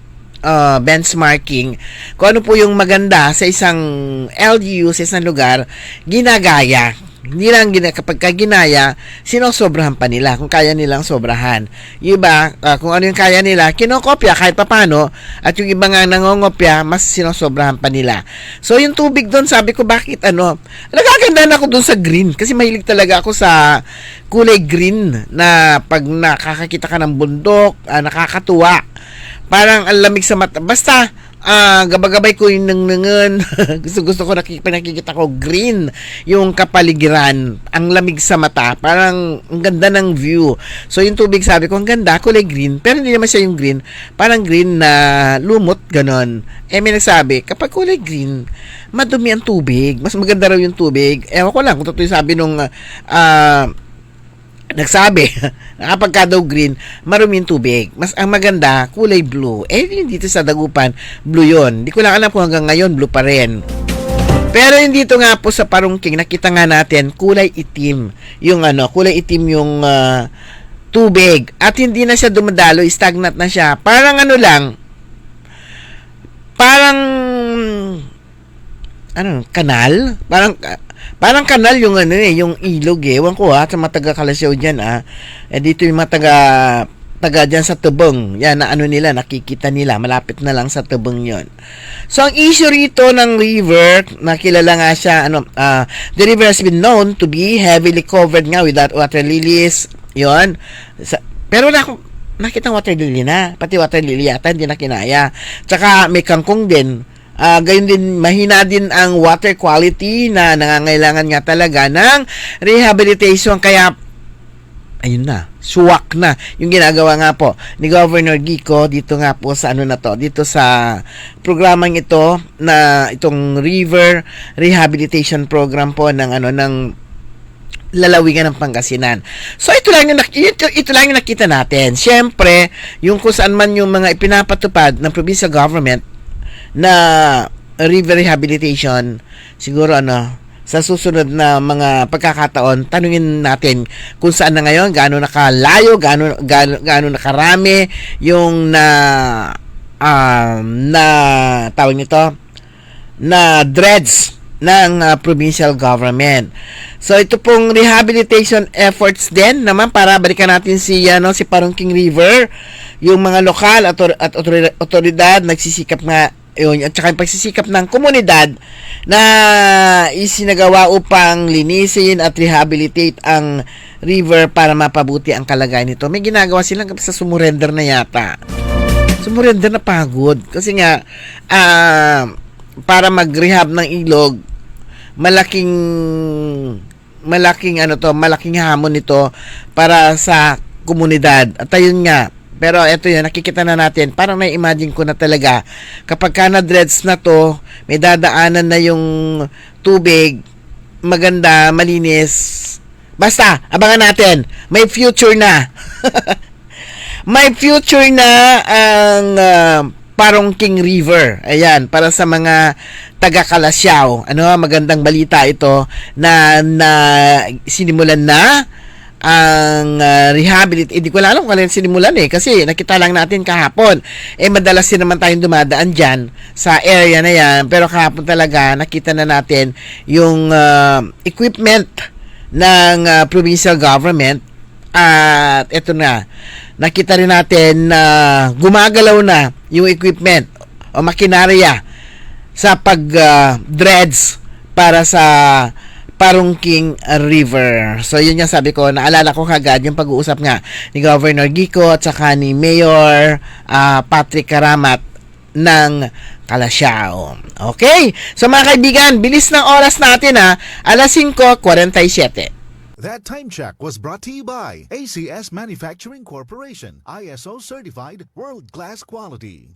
benchmarking, kung ano po yung maganda sa isang LGU, sa isang lugar, ginagaya. Hindi lang kapag ginaya, sinosobrahan pa nila kung kaya nilang sobrahan. Yung iba, kung ano yung kaya nila, kinokopya kahit papano, at yung iba nga nangongopya, mas sinosobrahan pa nila. So yung tubig doon, sabi ko, bakit nagaganda na ako doon sa green, kasi mahilig talaga ako sa kulay green, na pag nakakakita ka ng bundok, nakakatuwa. Parang ang lamig sa mata. Basta, gabagabay ko yung nangnangan. Gusto ko nakikita ko green yung kapaligiran. Ang lamig sa mata. Parang ang ganda ng view. So, yung tubig, sabi ko, ang ganda, kulay green. Pero hindi naman siya yung green. Parang green na lumot, ganon. May nagsabi, kapag kulay green, madumi ang tubig. Mas maganda raw yung tubig. Ewan ko lang kung totoo yung sabi nung nagsabi na kapag ka daw green, marumi yung tubig. Mas ang maganda, kulay blue. Yung dito sa Dagupan, blue yun. Di ko lang alam kung hanggang ngayon, blue pa rin. Pero yung dito nga po sa Parungking, nakita nga natin, kulay itim. Yung kulay itim yung tubig. At hindi na siya dumadalo, stagnant na siya. Parang kanal? Parang kanal yung yung ilog Ewan ko sa mga taga-Kalasyaw diyan dito yung mga taga diyan sa Tubong. Yan na nila, nakikita nila, malapit na lang sa Tubong 'yon. So ang issue rito ng river, nakilala nga siya the river has been known to be heavily covered nga with that water lilies. 'Yon. Pero nakita water lily na, pati water lily yata hindi na kinaya. Tsaka may kangkong din. Gayon din, mahina din ang water quality na nangangailangan nga talaga ng rehabilitation. Kaya, ayun na, suwak na yung ginagawa nga po ni Governor Gico dito nga po sa dito sa programang ito, na itong River Rehabilitation Program po ng lalawigan ng Pangasinan. So ito lang yung nakita natin. Siyempre, yung kung saan man yung mga ipinapatupad ng provincial government na river rehabilitation, siguro sa susunod na mga pagkakataon, tanungin natin kung saan na ngayon, gaano nakalayo, gaano nakarami yung tawag nito, na dreads ng provincial government. So ito pong rehabilitation efforts din naman, para balikan natin si Parungking River, yung mga lokal at otoridad nagsisikap nga yun, at saka yung pagsisikap ng komunidad na isinagawa upang linisin at rehabilitate ang river para mapabuti ang kalagayan nito. May ginagawa silang sa sumurrender na yata. Sumurrender na pagod. Kasi nga, para mag-rehab ng ilog, malaking hamon nito para sa komunidad. At ayun nga, pero ito yun, nakikita na natin, parang na-imagine ko na talaga, kapag ka na-dreads na to, may dadaanan na yung tubig, maganda, malinis. Basta, abangan natin, may future na. May future na ang Parungking River. Ayan, para sa mga taga-Kalasyaw. Magandang balita ito na sinimulan na ang rehabilitate. Hindi ko alam kung sinimulan kasi nakita lang natin kahapon. Madalas din naman tayong dumadaan dyan sa area na yan, pero kahapon talaga nakita na natin yung equipment ng provincial government. At eto na, nakita rin natin na gumagalaw na yung equipment o makinarya sa pag-dreads para sa Parungking River. So yun yung sabi ko, naalala ko kagad yung pag-uusap nga ni Governor Gico at saka ni Mayor Patrick Karamat ng Kalasyaw. Okay? So mga kaibigan, bilis ng oras natin 5:47. That time check was brought to you by ACS Manufacturing Corporation, ISO certified world-class quality.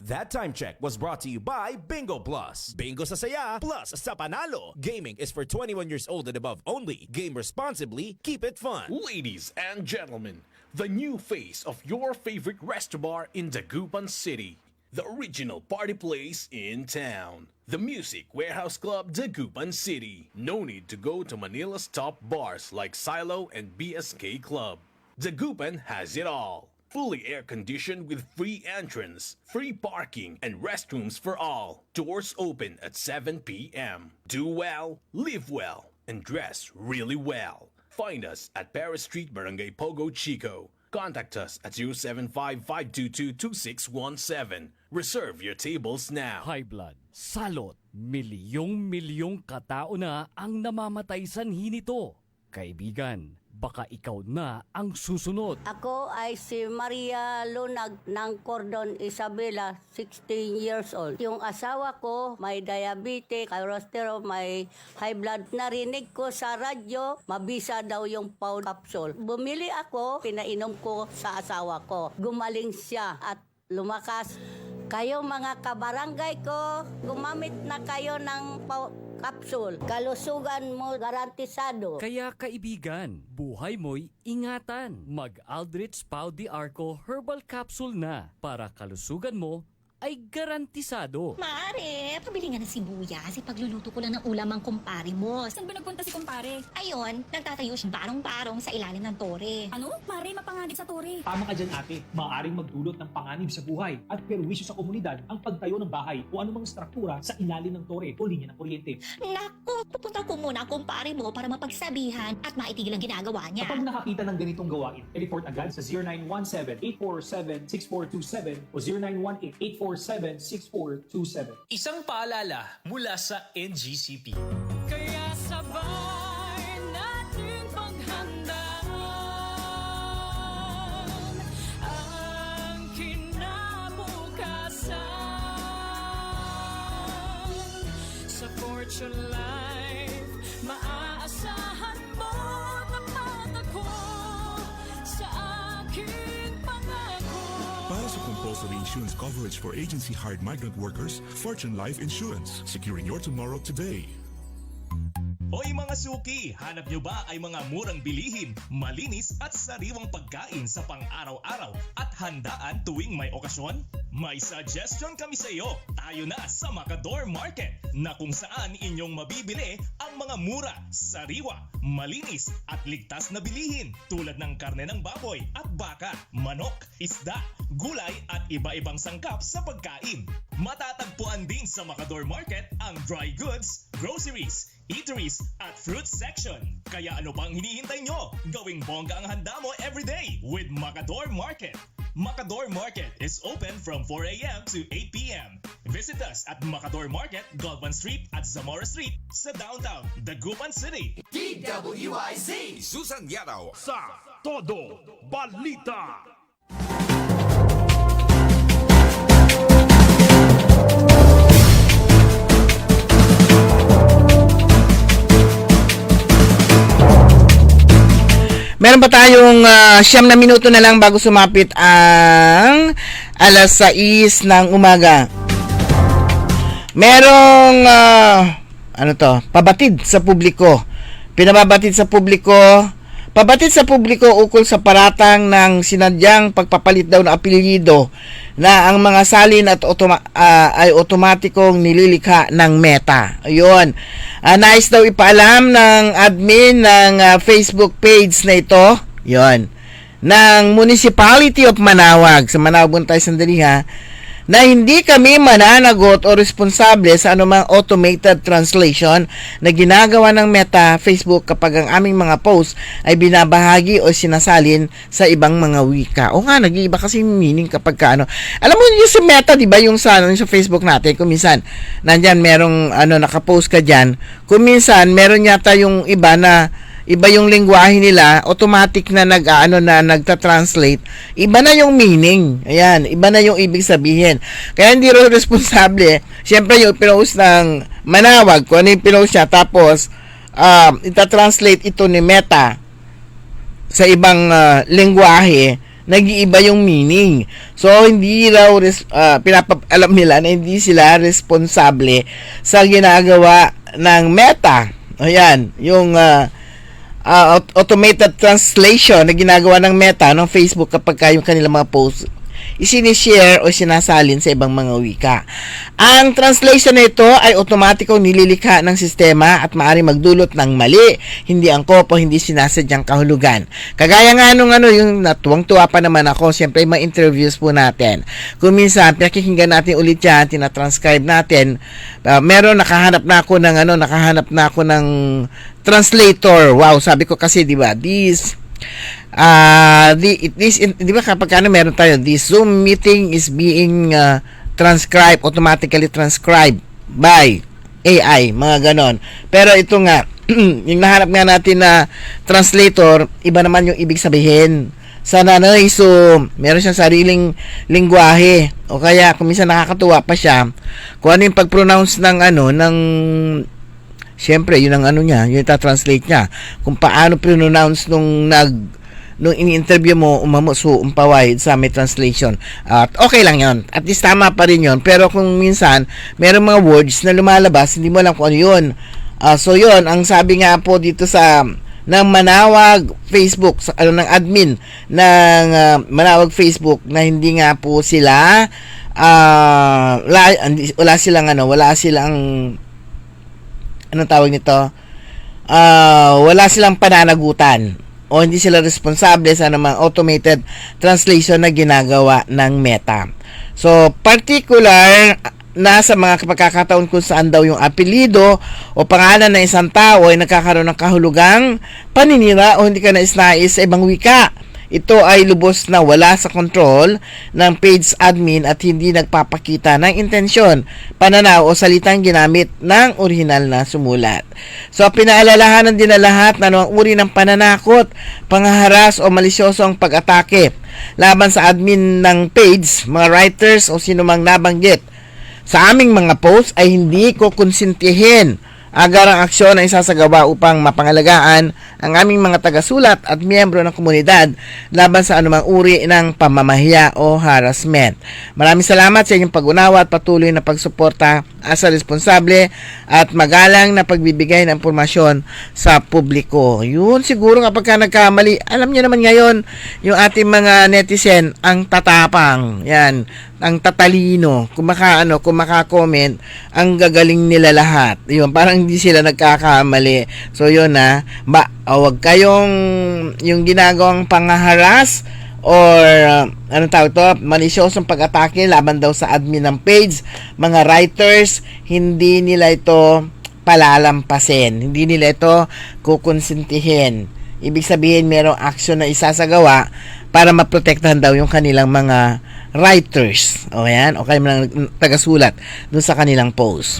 That time check was brought to you by Bingo Plus. Bingo sa saya, plus sa panalo. Gaming is for 21 years old and above only. Game responsibly, keep it fun. Ladies and gentlemen, the new face of your favorite restaurant in Dagupan City. The original party place in town. The Music Warehouse Club, Dagupan City. No need to go to Manila's top bars like Silo and BSK Club. Dagupan has it all. Fully air-conditioned with free entrance, free parking, and restrooms for all. Doors open at 7 p.m. Do well, live well, and dress really well. Find us at Paris Street, Barangay Pogo, Chico. Contact us at 075-522-2617. Reserve your tables now. High blood, salot, milyong-milyong katao na ang namamatay sanhi nito. Kaibigan, baka ikaw na ang susunod. Ako ay si Maria Lunag ng Cordon Isabela, 16 years old. Yung asawa ko may diabetes, cholesterol, may high blood. Narinig ko sa radyo, mabisa daw yung Pau capsule. Bumili ako, pinainom ko sa asawa ko. Gumaling siya at lumakas. Kayo mga kabarangay ko, gumamit na kayo ng Pau capsule. Kalusugan mo garantisado. Kaya kaibigan, buhay mo'y ingatan. Mag-Aldrich Pau de Arco Herbal Capsule na para kalusugan mo ay garantisado. Mare, pabili nga ng sibuyas. Pagluluto ko lang ng ulam ang kumpare mo. Saan ba nagpunta si kumpare? Ayun, nagtatayo siya barong-barong sa ilalim ng tore. Ano? Mare, mapanganib sa tore. Tama ka dyan ate, maaaring magdulot ng panganib sa buhay at perwisyo sa komunidad ang pagtayo ng bahay o anumang struktura sa ilalim ng tore o linya ng kuryente. Naku, pupunta ko muna ang kumpare mo para mapagsabihan at maitigil ang ginagawa niya. Kapag nakakita ng ganitong gawain, report agad sa 0917-847-6427 o 0918-847-6427. Isang paalala mula sa NGCP. Kaya sabay natin paghandaan ang kinabukasan. Sa Fortune Life, maaasahan mo na ako sa aking pangako. Para sa compulsory insurance coverage for agency-hired migrant workers, Fortune Life Insurance. Securing your tomorrow today. Hoy mga suki, hanap nyo ba ay mga murang bilihin, malinis at sariwang pagkain sa pang-araw-araw at handaan tuwing may okasyon? May suggestion kami sa iyo. Tayo na sa Macador Market na kung saan inyong mabibili ang mga mura, sariwa, malinis at ligtas na bilihin tulad ng karne ng baboy at baka, manok, isda, gulay at iba-ibang sangkap sa pagkain. Matatagpuan din sa Macador Market ang dry goods, groceries, eateries at fruit section. Kaya ano pang hinihintay nyo? Gawing bongga ang handa mo everyday with Macador Market. Macador Market is open from 4 a.m. to 8 p.m. Visit us at Macador Market, Galvan Street at Zamora Street sa downtown Dagupan City. DWIZ Susan Yaraw sa Todo Balita. Meron pa tayong 9 na minuto na lang bago sumapit ang alas 6 ng umaga. Merong pabatid sa publiko. Pinababatid sa publiko ukol sa paratang ng sinadyang pagpapalit daw ng apelyido na ang mga salin at ay otomatikong nililikha ng Meta. Ayun. Nais daw ipaalam ng admin ng Facebook page na ito, yun, ng Municipality of Manaoag. Sa Manaoag tayo sandali ha. Na hindi kami mananagot o responsable sa anumang automated translation na ginagawa ng Meta Facebook kapag ang aming mga post ay binabahagi o sinasalin sa ibang mga wika. O nga, nag-iiba kasi meaning kapag Alam mo yung si Meta, di ba, yung sa Facebook natin, kung minsan, nandyan merong nakapost ka dyan, kung minsan, meron yata yung iba na iba yung lengguwahe nila, automatic na nagta-translate, iba na yung meaning. Ayan, iba na yung ibig sabihin. Kaya hindi rin responsable. Siyempre yung pinost ng Manaoag, kung ano yung pinost siya, tapos ita-translate ito ni Meta sa ibang lengguwahe, nag-iiba yung meaning. So, hindi raw alam nila na hindi sila responsable sa ginagawa ng Meta. Ayan, yung automated translation na ginagawa ng Meta ng Facebook kapag yung kanilang mga posts isinishare o sinasalin sa ibang mga wika. Ang translation na ito ay otomatikong nililikha ng sistema at maaaring magdulot ng mali, hindi angkop o hindi sinasadyang kahulugan. Kagaya nga yung natuwang-tuwa pa naman ako, siyempre may interviews po natin. Kung minsan, pinakikinggan natin ulit yan, tinatranscribe natin, nakahanap na ako ng translator. Wow, sabi ko kasi, di ba, di ba kapag meron tayo, this Zoom meeting is being automatically transcribed by AI, mga ganon. Pero ito nga, yung nahanap nga natin na translator, iba naman yung ibig sabihin sa nanay. So, meron siyang sariling lingwahe, o kaya kung minsan nakakatuwa pa siya kung ano yung pag-pronounce ng siyempre, yun ang niya, yung ita-translate niya. Kung paano pronounce nung ini-interview mo, umpaway sa may translation. At okay lang yon. At least tama pa rin yon. Pero kung minsan, meron mga words na lumalabas, hindi mo alam kung ano yun. So yun, ang sabi nga po dito ng Manawag Facebook, ng admin ng Manawag Facebook, na hindi nga po sila, wala silang anong tawag nito? Wala silang pananagutan o hindi sila responsable sa mga automated translation na ginagawa ng Meta. So, particular na sa mga pagkakataon kung saan daw yung apelido o pangalan ng isang tao ay nagkakaroon ng kahulugang paninira o hindi ka nais-nais sa ibang wika. Ito ay lubos na wala sa kontrol ng page admin at hindi nagpapakita ng intensyon, pananaw o salitang ginamit ng orihinal na sumulat. So, pinaalalahanan din na lahat na anong uri ng pananakot, panghaharas o malisyosong pag-atake laban sa admin ng page, mga writers o sinumang nabanggit sa aming mga posts ay hindi ko konsintihin agarang aksyon na isasagawa upang mapangalagaan ang aming mga tagasulat at miyembro ng komunidad laban sa anumang uri ng pamamahiya o harassment. Maraming salamat sa inyong pag-unawa at patuloy na pagsuporta sa responsable at magalang na pagbibigay ng impormasyon sa publiko. Yun, siguro kapag nagkamali, alam niyo naman ngayon, yung ating mga netizen, ang tatapang, yan, ang tatalino, kung maka-comment, ang gagaling nila lahat. Yun, parang hindi sila nagkakamali. So yun wag kayong yung ginagawang panghaharas or malisyosong pag-atake laban daw sa admin ng page, mga writers, hindi nila ito palalampasin, hindi nila ito kukonsintihin. Ibig sabihin, merong aksyon na isasagawa para maprotektahan daw yung kanilang mga writers. O yan, o kayo mga tagasulat dun sa kanilang post.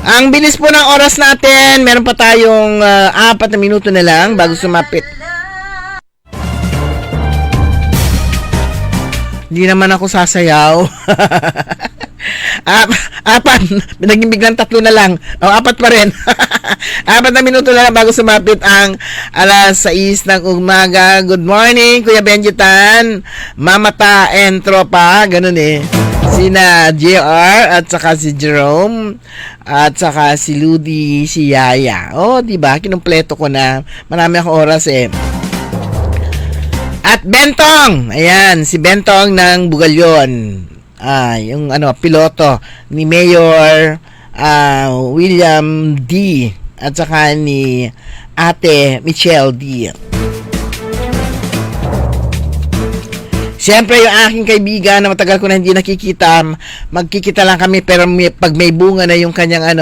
Ang bilis po ng oras natin. Meron pa tayong 4 na minuto na lang bago sumapit. Hindi naman ako sasayaw. 4. Naging biglang 3 na lang. 4 pa rin. 4 na minuto na lang bago sumapit ang 6:00 ng umaga. Good morning, Kuya Benjitan. Mamata and tropa. Ganun Sina JR at saka si Jerome at saka si Ludi, si Yaya. Diba? Kinumpleto ko na. Marami akong oras At Bentong. Ayan, si Bentong ng Bugalyon. Yung piloto ni Mayor William D. at saka ni Ate Michelle D. Siyempre, yung aking kaibigan na matagal ko na hindi nakikita, magkikita lang kami pero pag may bunga na yung kanyang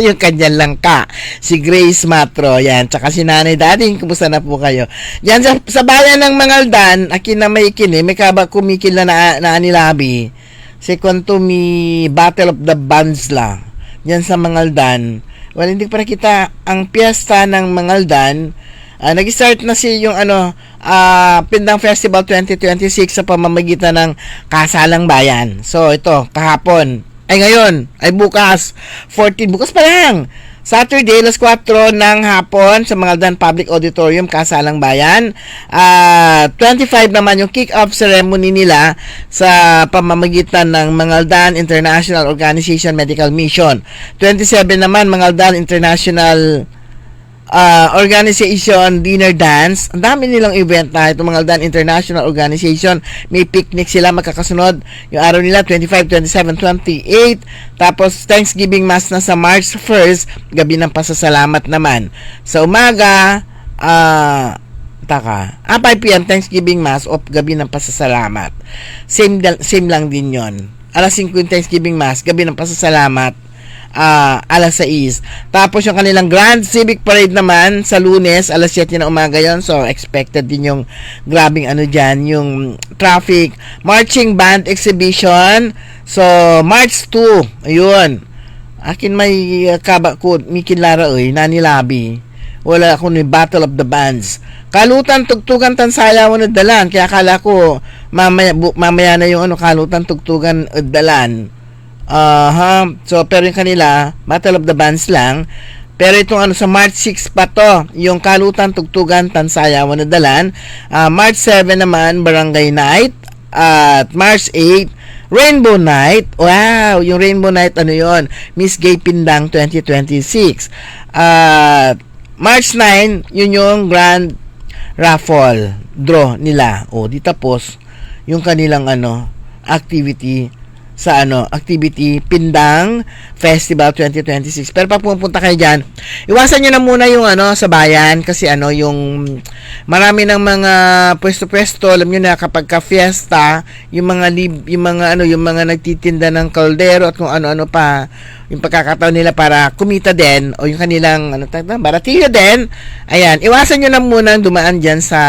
yung kanyang langka, si Grace Matro, yan, tsaka si Nanay Dading, kumusta na po kayo? Yan, sa bayan ng Mangaldan, akin na may may kaba kumikil na anilabi, si Kwantumi Battle of the Bands lang, yan sa Mangaldan. Well, hindi pa nakita ang piyesta ng Mangaldan. Nag-start na yung Pindang Festival 2026 sa pamamagitan ng Kasalang Bayan. So ito, kahapon, ngayon, bukas 14, bukas pa lang, Saturday, alas 4 ng hapon sa Mangaldan Public Auditorium, Kasalang Bayan. 25 naman yung kick-off ceremony nila sa pamamagitan ng Mangaldan International Organization Medical Mission. 27 naman, Mangaldan International Organization Dinner Dance. Ang dami nilang event na ito, Mangaldan International Organization. May picnic sila magkakasunod yung araw nila 25, 27, 28. Tapos Thanksgiving Mass na sa March 1st, gabi ng pasasalamat naman. Sa umaga 5 p.m. Thanksgiving Mass o gabi ng pasasalamat. Same lang din yon. Alas 5 yung Thanksgiving Mass, gabi ng pasasalamat alas 6. Tapos yung kanilang Grand Civic Parade naman sa Lunes, alas 7 na umaga yon. So expected din yung grabing dyan, yung traffic. Marching Band Exhibition. So March 2, ayun. Akin may kaba ko, Mikin Lara Nani Labi. Wala ako ni Battle of the Bands. Kalutan, tugtugan, tansaya mo dalan. Kaya akala ko mamaya na yung kalutan, tugtugan, dalan. So pero yung kanila Battle of the Bands lang, pero itong sa March 6 pa to, yung kalutan, tugtugan, tansaya, wanadalan. March 7 naman Barangay Night, at March 8 Rainbow Night. Wow, yung Rainbow Night yon, Miss Gay Pindang 2026. March 9 yun yung Grand Raffle draw nila. Di tapos yung kanilang activity sa activity Pindang Festival 2026. Pero pag pumunta kayo dyan, iwasan nyo na muna yung sa bayan, kasi yung marami ng mga pwesto-pwesto, alam nyo na kapag ka-fiesta, yung mga nagtitinda ng kaldero at kung ano-ano pa, yung pagkakataon nila para kumita din, o yung kanilang baratilyo din. Ayan, iwasan nyo na muna dumaan dyan sa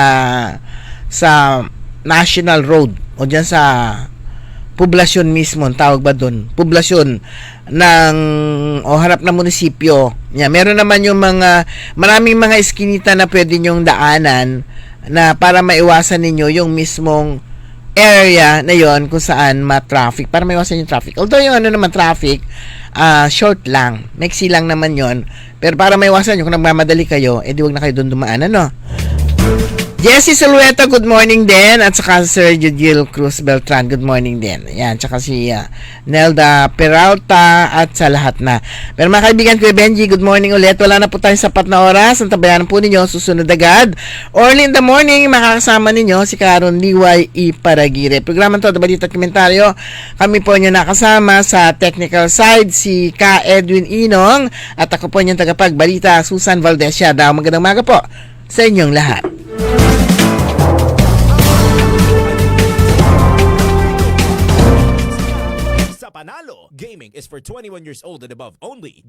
National Road o dyan sa poblasyon mismo, tawag ba doon? Poblasyon ng harap na munisipyo. Yeah, meron naman yung maraming mga eskinita na pwede nyong daanan na para maiwasan ninyo yung mismong area na yon kung saan ma-traffic, para maiwasan yung traffic. Although yung naman traffic, short lang, maiksi lang naman yon. Pero para maiwasan yung kung nagmamadali kayo, di wag na kayo doon dumaan, Jessie Solueta, good morning din. At saka Sir Judil Cruz Beltran, good morning din. Yan, tsaka si Nelda Peralta at sa lahat na. Pero mga kaibigan ko, Benji, good morning ulit. Wala na po tayong sapat na oras. Ang tabayanan po ninyo, susunod agad. Early in the morning, makakasama ninyo si Karon Liway Iparagire. Programang to, Balita at Komentaryo. Kami po nyo nakasama sa technical side, si Ka Edwin Inong. At ako po nyo tagapagbalita, Susan Valdez. Magandang umaga po sa inyong lahat. Panalo. Gaming is for 21 years old and above only.